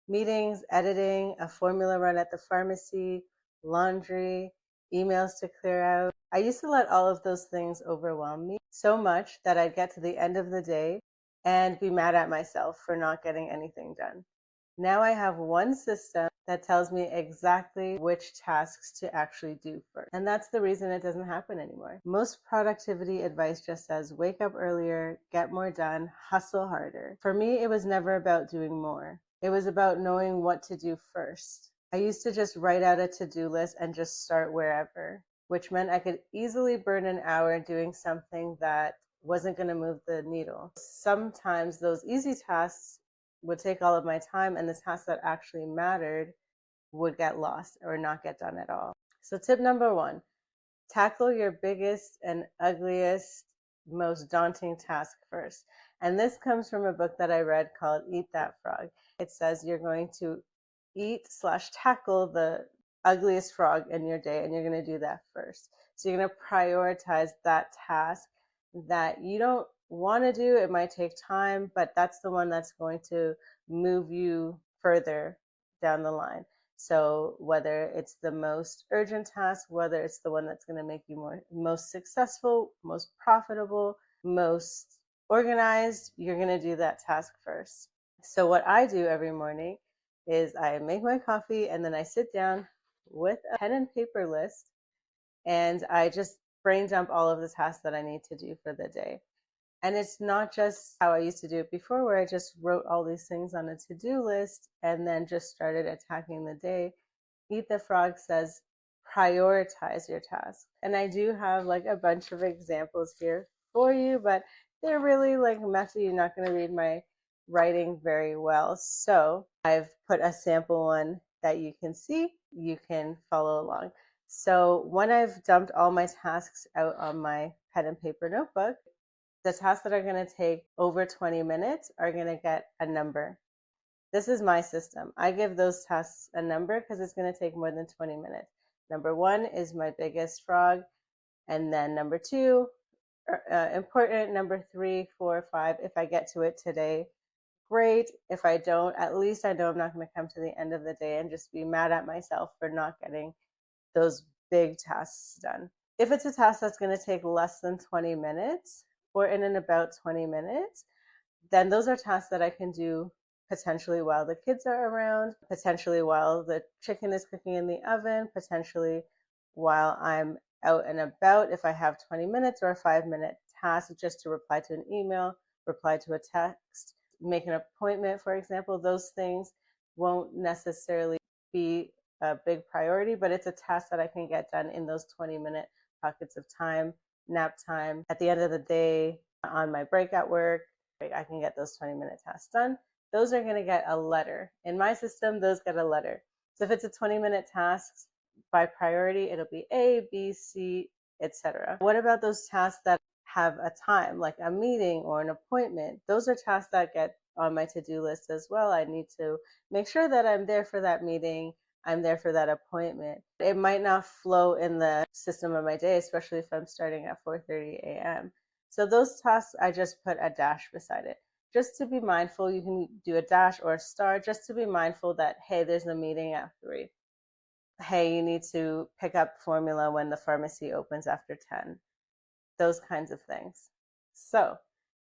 Meetings, editing, a formula run at the pharmacy, laundry, emails to clear out. I used to let all of those things overwhelm me so much that I'd get to the end of the day and be mad at myself for not getting anything done. Now I have one system that tells me exactly which tasks to actually do first. And that's the reason it doesn't happen anymore. Most productivity advice just says wake up earlier, get more done, hustle harder. For me, it was never about doing more. It was about knowing what to do first. I used to just write out a to-do list and just start wherever, which meant I could easily burn an hour doing something that wasn't going to move the needle. Sometimes those easy tasks would take all of my time, and the tasks that actually mattered would get lost or not get done at all. So tip number one, tackle your biggest and ugliest, most daunting task first. And this comes from a book that I read called Eat That Frog. It says you're going to eat/tackle the ugliest frog in your day, and you're going to do that first. So you're going to prioritize that task that you don't want to do. It might take time, but that's the one that's going to move you further down the line. So whether it's the most urgent task, whether it's the one that's going to make you most successful, most profitable, most organized, you're going to do that task first. So what I do every morning is I make my coffee and then I sit down with a pen and paper list and I just brain dump all of the tasks that I need to do for the day. And it's not just how I used to do it before, where I just wrote all these things on a to-do list and then just started attacking the day. Eat the Frog says, prioritize your task. And I do have like a bunch of examples here for you, but they're really like messy. You're not going to read my writing very well. So I've put a sample one that you can see. You can follow along. So when I've dumped all my tasks out on my pen and paper notebook, the tasks that are going to take over 20 minutes are going to get a number. This is my system. I give those tasks a number because it's going to take more than 20 minutes. Number one is my biggest frog, and then number two, important, number three, four, five. If I get to it today, great. If I don't, at least I know I'm not going to come to the end of the day and just be mad at myself for not getting those big tasks done. If it's a task that's going to take less than 20 minutes or in and about 20 minutes, then those are tasks that I can do potentially while the kids are around, potentially while the chicken is cooking in the oven, potentially while I'm out and about if I have 20 minutes or a 5-minute task just to reply to an email, reply to a text, make an appointment, for example. Those things won't necessarily be a big priority, but it's a task that I can get done in those 20-minute pockets of time, nap time, at the end of the day, on my break at work. I can get those 20-minute tasks done. Those are going to get a letter. In my system, those get a letter. So if it's a 20-minute task, by priority, it'll be A, B, C, etc. What about those tasks that have a time, like a meeting or an appointment? Those are tasks that get on my to-do list as well. I need to make sure that I'm there for that meeting, I'm there for that appointment. It might not flow in the system of my day, especially if I'm starting at 4:30 a.m. So those tasks, I just put a dash beside it. Just to be mindful, you can do a dash or a star, just to be mindful that, hey, there's a meeting at 3. Hey, you need to pick up formula when the pharmacy opens after 10. Those kinds of things. So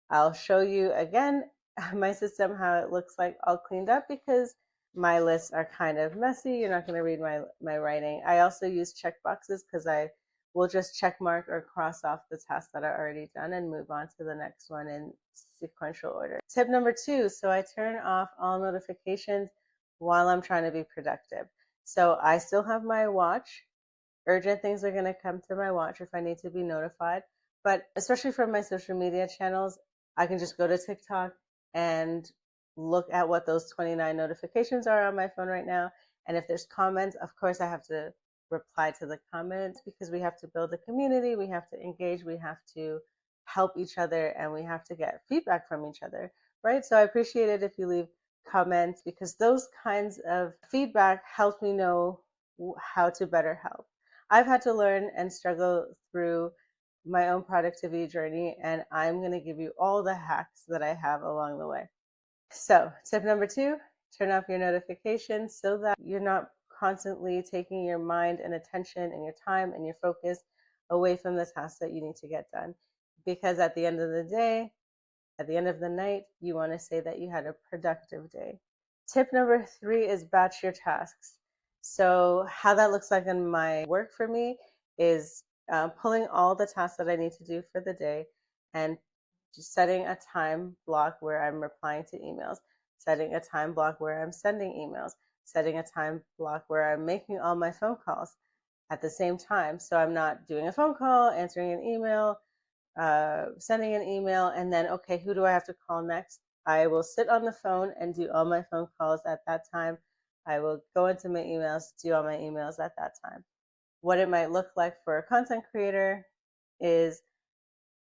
I'll show you again my system, how it looks like all cleaned up, because my lists are kind of messy. You're not going to read my writing. I also use check boxes because I will just check mark or cross off the tasks that are already done and move on to the next one in sequential order. Tip number 2, so I turn off all notifications while I'm trying to be productive. So I still have my watch. Urgent things are going to come to my watch if I need to be notified. But especially from my social media channels, I can just go to TikTok and look at what those 29 notifications are on my phone right now. And if there's comments, of course, I have to reply to the comments because we have to build a community, we have to engage, we have to help each other, and we have to get feedback from each other, right? So I appreciate it if you leave comments, because those kinds of feedback help me know how to better help. I've had to learn and struggle through my own productivity journey, and I'm going to give you all the hacks that I have along the way. So tip number 2, Turn off your notifications so that you're not constantly taking your mind and attention and your time and your focus away from the tasks that you need to get done. Because at the end of the day, at the end of the night, you want to say that you had a productive day. Tip number 3 is batch your tasks. So, how that looks like in my work for me is pulling all the tasks that I need to do for the day and just setting a time block where I'm replying to emails, setting a time block where I'm sending emails, setting a time block where I'm making all my phone calls at the same time. So I'm not doing a phone call, answering an email, sending an email, and then, okay, who do I have to call next? I will sit on the phone and do all my phone calls at that time. I will go into my emails, do all my emails at that time. What it might look like for a content creator is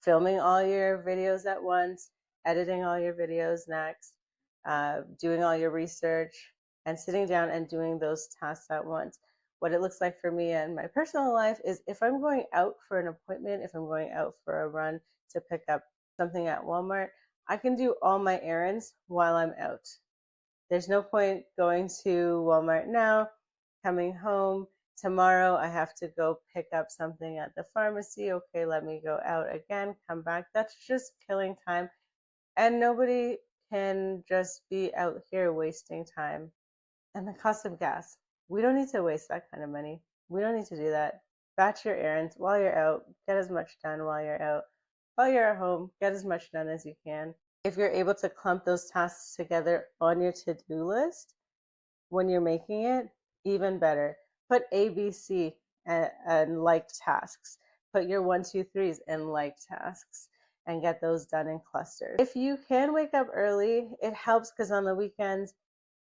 filming all your videos at once, editing all your videos next, doing all your research, and sitting down and doing those tasks at once. What it looks like for me in my personal life is if I'm going out for an appointment, if I'm going out for a run to pick up something at Walmart, I can do all my errands while I'm out. There's no point going to Walmart now, coming home. Tomorrow I have to go pick up something at the pharmacy. Okay, let me go out again, come back. That's just killing time. And nobody can just be out here wasting time. And the cost of gas. We don't need to waste that kind of money. We don't need to do that. Batch your errands while you're out. Get as much done while you're out. While you're at home, get as much done as you can. If you're able to clump those tasks together on your to-do list when you're making it, even better. Put A, B, C and like tasks. Put your 1, 2, 3s in like tasks and get those done in clusters. If you can wake up early, it helps because on the weekends,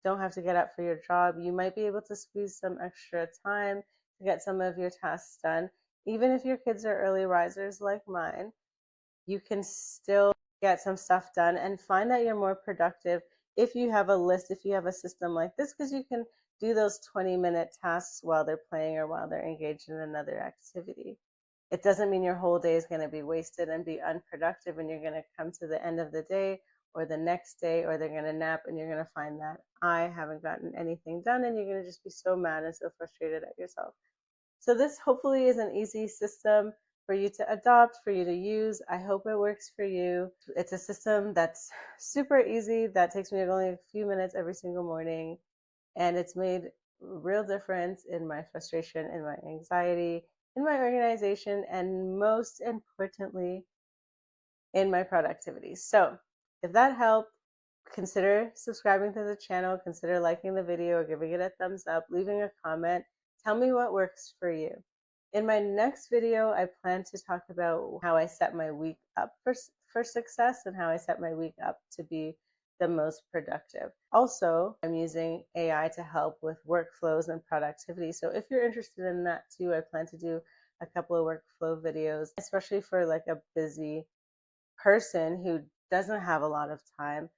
don't have to get up for your job. You might be able to squeeze some extra time to get some of your tasks done. Even if your kids are early risers like mine, you can still get some stuff done and find that you're more productive if you have a list, if you have a system like this, because you can do those 20-minute tasks while they're playing or while they're engaged in another activity. It doesn't mean your whole day is going to be wasted and be unproductive and you're going to come to the end of the day or the next day or they're going to nap and you're going to find that I haven't gotten anything done and you're going to just be so mad and so frustrated at yourself. So this hopefully is an easy system for you to adopt, for you to use. I hope it works for you. It's a system that's super easy, that takes me only a few minutes every single morning, and it's made a real difference in my frustration, in my anxiety, in my organization, and most importantly, in my productivity. So if that helped, consider subscribing to the channel, consider liking the video or giving it a thumbs up, leaving a comment. Tell me what works for you. In my next video, I plan to talk about how I set my week up for success and how I set my week up to be the most productive. Also, I'm using AI to help with workflows and productivity. So if you're interested in that too, I plan to do a couple of workflow videos, especially for like a busy person who doesn't have a lot of time.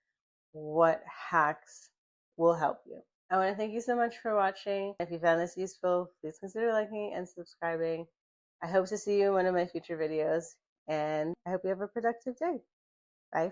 What hacks will help you? I want to thank you so much for watching. If you found this useful, please consider liking and subscribing. I hope to see you in one of my future videos, and I hope you have a productive day. Bye.